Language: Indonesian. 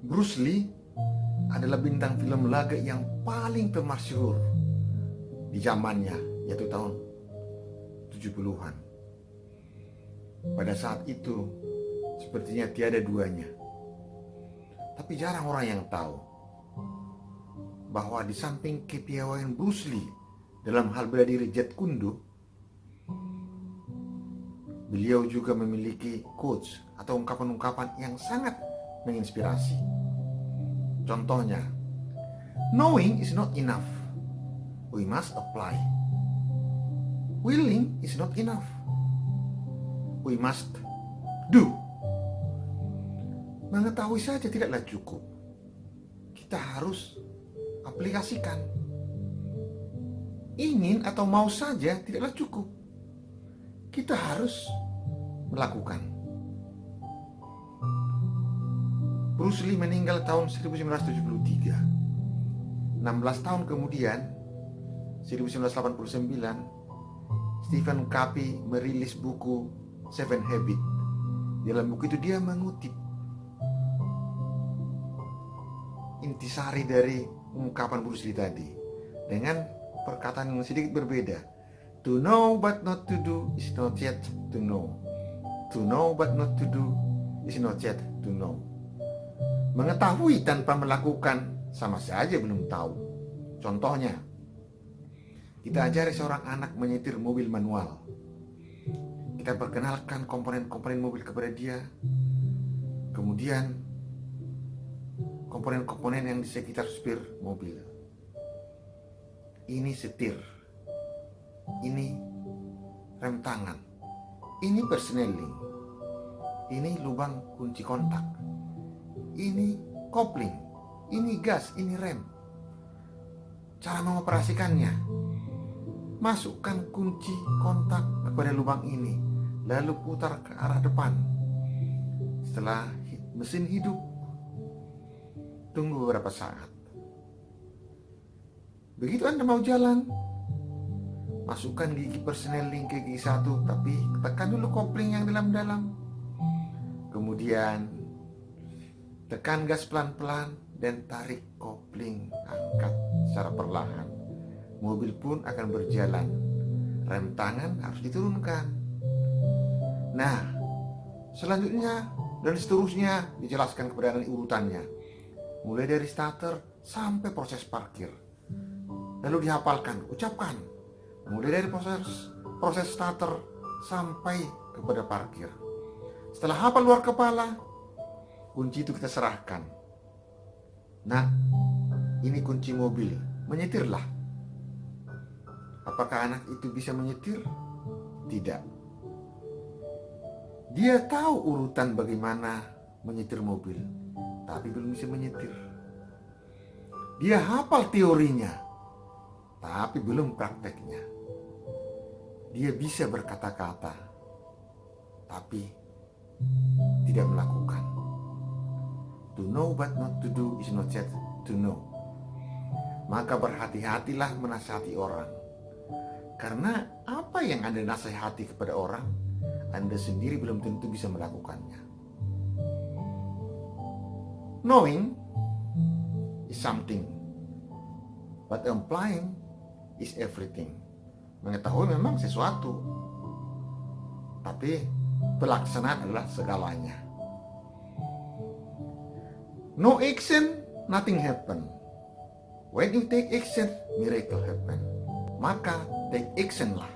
Bruce Lee adalah bintang film laga yang paling termasyhur di zamannya, yaitu tahun 70-an. Pada saat itu, sepertinya tiada duanya. Tapi jarang orang yang tahu bahwa di samping kepiawaian Bruce Lee dalam hal bela diri Jeet Kune Do, beliau juga memiliki quotes atau ungkapan-ungkapan yang sangat menginspirasi. Contohnya, knowing is not enough. We must apply. Willing is not enough. We must do. Mengetahui saja tidaklah cukup. Kita harus aplikasikan. Ingin atau mau saja tidaklah cukup. Kita harus melakukan. Bruce Lee meninggal tahun 1973. 16 tahun kemudian, 1989, Stephen Covey merilis buku Seven Habits. Dalam buku itu dia mengutip intisari dari ungkapan Bruce Lee tadi dengan perkataan yang sedikit berbeda. To know but not to do is not yet to know. To know but not to do is not yet to know. Mengetahui tanpa melakukan sama saja belum tahu. Contohnya, kita ajari seorang anak menyetir mobil manual. Kita perkenalkan komponen-komponen mobil kepada dia. Kemudian komponen-komponen yang di sekitar supir mobil. Ini setir. Ini rem tangan. Ini persneling. Ini lubang kunci kontak. Ini kopling. Ini gas, ini rem. Cara mengoperasikannya: masukkan kunci kontak kepada lubang ini, lalu putar ke arah depan. Setelah mesin hidup, tunggu beberapa saat. Begitu Anda mau jalan, masukkan gigi persneling ke gigi satu, tapi tekan dulu kopling yang dalam-dalam. Kemudian tekan gas pelan-pelan dan tarik kopling, angkat secara perlahan. Mobil pun akan berjalan. Rem tangan harus diturunkan. Nah, selanjutnya dan seterusnya dijelaskan kepada Anda urutannya, mulai dari starter sampai proses parkir. Lalu dihafalkan, ucapkan, mulai dari proses starter sampai kepada parkir. Setelah hafal luar kepala, kunci itu kita serahkan. Nah, ini kunci mobil, menyetirlah. Apakah anak itu bisa menyetir? Tidak. Dia tahu urutan bagaimana menyetir mobil, tapi belum bisa menyetir. Dia hafal teorinya, tapi belum prakteknya. Dia bisa berkata-kata, tapi tidak melakukan. To know but not to do is not yet to know. Maka berhati-hatilah menasihati orang. Karena apa yang Anda nasihati kepada orang, Anda sendiri belum tentu bisa melakukannya. Knowing is something, but applying is everything. Mengetahui memang sesuatu, tapi pelaksanaan adalah segalanya. No action, nothing happen. When you take action, miracle happen. Maka take action lah.